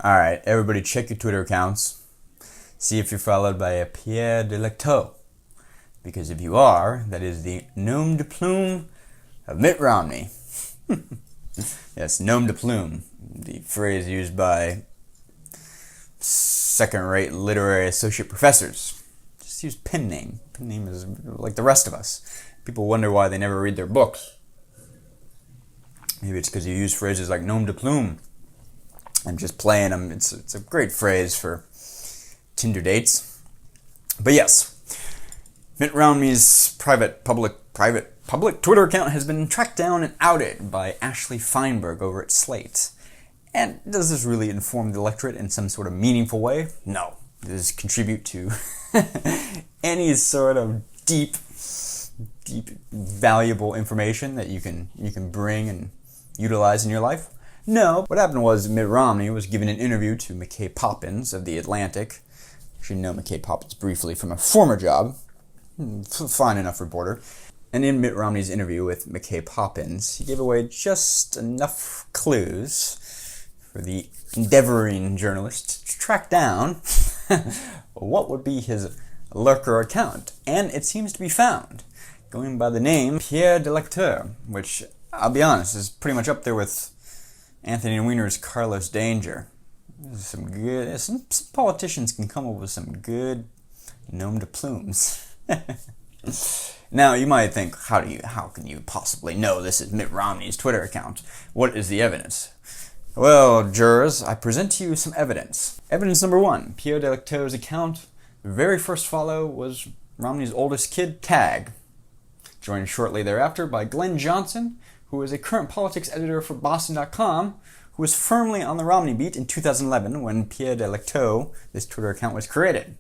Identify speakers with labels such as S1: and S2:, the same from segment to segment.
S1: Alright, everybody check your Twitter accounts. See if you're followed by a Pierre Delecto. Because if you are, that is the nom de plume of Mitt Romney. Yes, nom de plume. The phrase used by second-rate literary associate professors. Just use pen name. Pen name is like the rest of us. People wonder why they never read their books. Maybe it's because you use phrases like nom de plume and just playing them. It's a great phrase for Tinder dates. But yes, Mitt Romney's public Twitter account has been tracked down and outed by Ashley Feinberg over at Slate. And does this really inform the electorate in some sort of meaningful way? No. Does it contribute to any sort of deep, valuable information that you can bring and utilize in your life? No. What happened was Mitt Romney was giving an interview to McKay Poppins of The Atlantic. Actually know McKay Poppins briefly from a former job. Fine enough reporter. And in Mitt Romney's interview with McKay Poppins, he gave away just enough clues for the endeavoring journalist to track down what would be his lurker account. And it seems to be found, going by the name Pierre Delecto, which, I'll be honest, is pretty much up there with Anthony Weiner's Carlos Danger. Some politicians can come up with some good nom de plumes. Now, you might think, how can you possibly know this is Mitt Romney's Twitter account? What is the evidence? Well, jurors, I present to you some evidence. Evidence number one, Pierre Delecto's account, the very first follow was Romney's oldest kid, Tag, joined shortly thereafter by Glenn Johnson, who is a current politics editor for Boston.com, who was firmly on the Romney beat in 2011 when Pierre Delecto, this Twitter account, was created.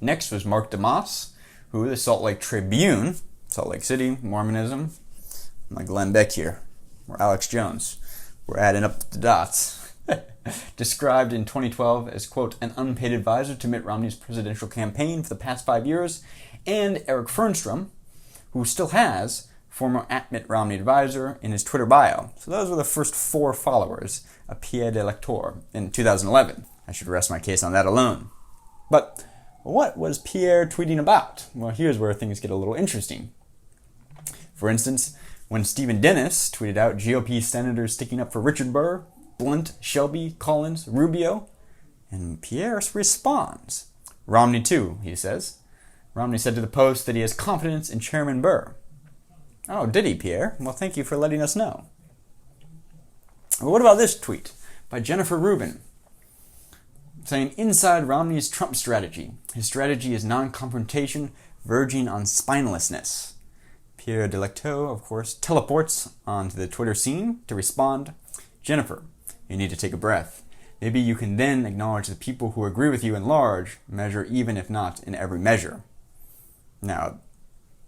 S1: Next was Mark DeMoss, who the Salt Lake Tribune, Salt Lake City, Mormonism, like Glenn Beck here, or Alex Jones. We're adding up the dots. Described in 2012 as, quote, an unpaid advisor to Mitt Romney's presidential campaign for the past 5 years, and Eric Fernstrom, who still has former @Mitt Romney advisor in his Twitter bio. So those were the first 4 followers of Pierre Delecto in 2011. I should rest my case on that alone. But what was Pierre tweeting about? Well, here's where things get a little interesting. For instance, when Stephen Dennis tweeted out GOP senators sticking up for Richard Burr, Blunt, Shelby, Collins, Rubio, and Pierre responds. Romney too, he says. Romney said to the Post that he has confidence in Chairman Burr. Oh, did he, Pierre? Well, thank you for letting us know. Well, what about this tweet by Jennifer Rubin, saying, inside Romney's Trump strategy. His strategy is non-confrontation, verging on spinelessness. Pierre Delecto, of course, teleports onto the Twitter scene to respond, Jennifer, you need to take a breath. Maybe you can then acknowledge the people who agree with you in large measure, even if not in every measure. Now,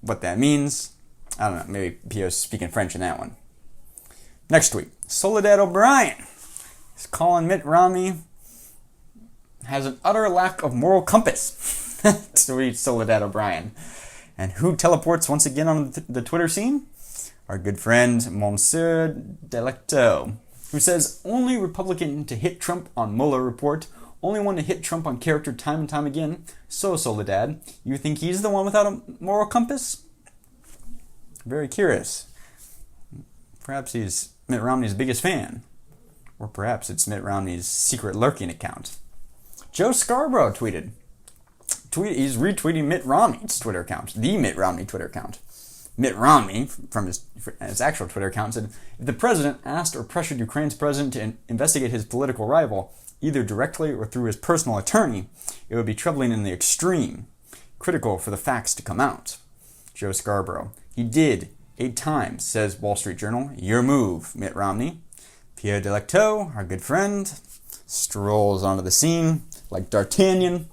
S1: what that means, I don't know, maybe Pierre's speaking French in that one. Next tweet, Soledad O'Brien is calling Mitt Romney has an utter lack of moral compass. Sweet Soledad O'Brien. And who teleports once again on the Twitter scene? Our good friend, Monsieur Delecto, who says, only Republican to hit Trump on Mueller report, only one to hit Trump on character time and time again. So, Soledad, you think he's the one without a moral compass? Very curious. Perhaps he's Mitt Romney's biggest fan. Or perhaps it's Mitt Romney's secret lurking account. Joe Scarborough tweeted. He's retweeting Mitt Romney's Twitter account, the Mitt Romney Twitter account. Mitt Romney, from his actual Twitter account, said, if the president asked or pressured Ukraine's president to investigate his political rival, either directly or through his personal attorney, it would be troubling in the extreme, critical for the facts to come out. Joe Scarborough. He did, 8 times, says Wall Street Journal. Your move, Mitt Romney. Pierre Delecto, our good friend, strolls onto the scene like D'Artagnan.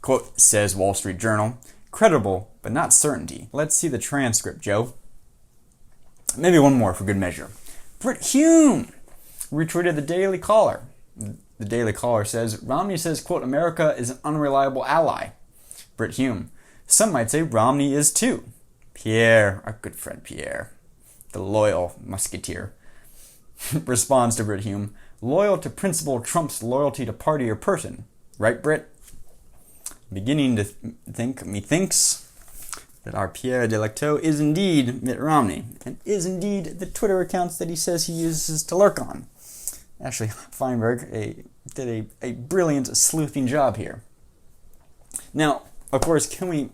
S1: Quote, says Wall Street Journal, credible, but not certainty. Let's see the transcript, Joe. Maybe one more for good measure. Brit Hume retweeted the Daily Caller. The Daily Caller says, Romney says, quote, America is an unreliable ally. Brit Hume, some might say Romney is too. Pierre, our good friend Pierre, the loyal musketeer, responds to Brit Hume, Loyal to principle trumps loyalty to party or person. Right, Brit? Beginning to methinks that our Pierre Delecto is indeed Mitt Romney, and is indeed the Twitter accounts that he says he uses to lurk on. Ashley Feinberg did a brilliant sleuthing job here. Now, of course, can we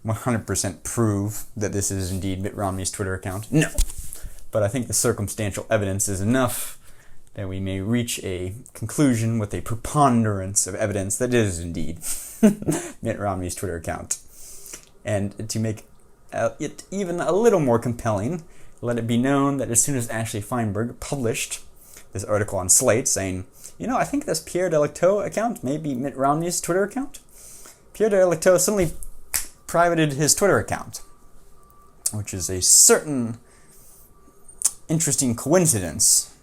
S1: 100% prove that this is indeed Mitt Romney's Twitter account? No. But I think the circumstantial evidence is enough that we may reach a conclusion with a preponderance of evidence that it is indeed Mitt Romney's Twitter account. And to make it even a little more compelling, let it be known that as soon as Ashley Feinberg published this article on Slate saying, I think this Pierre Delecto account may be Mitt Romney's Twitter account, Pierre Delecto suddenly privated his Twitter account, which is a certain interesting coincidence,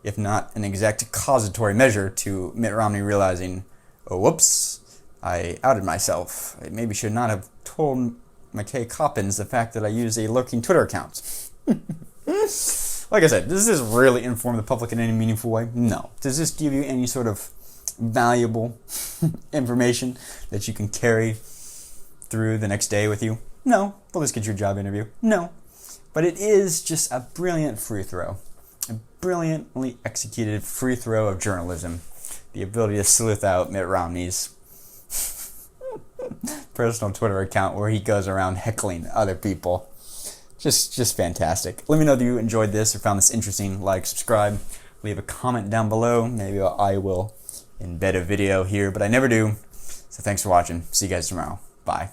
S1: if not an exact causatory measure to Mitt Romney realizing, oh, whoops, I outed myself. I maybe should not have told McKay Coppins the fact that I use a lurking Twitter account. Like I said, does this really inform the public in any meaningful way? No. Does this give you any sort of valuable information that you can carry through the next day with you? No. Will this get your job interview? No. But it is just a brilliant free throw. A brilliantly executed free throw of journalism. The ability to sleuth out Mitt Romney's personal Twitter account where he goes around heckling other people. Just fantastic. Let me know if you enjoyed this or found this interesting. Like, subscribe, leave a comment down below. Maybe I will embed a video here, but I never do. So thanks for watching. See you guys tomorrow. Bye.